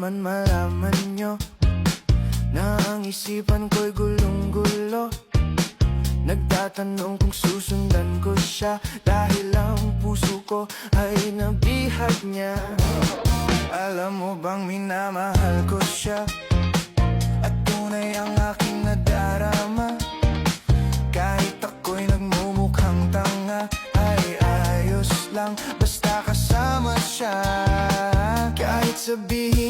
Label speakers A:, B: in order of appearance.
A: naman malaman nyo na ang isipan ko'y gulong-gulo. Nagtatanong kung susundan ko siya, dahil ang puso ko ay nabihag niya. Alam mo bang minamahal ko siya, at tunay ang aking nadarama. Kahit ako'y nagmumukhang tanga, ay ayos lang basta kasama siya. Kahit sabihin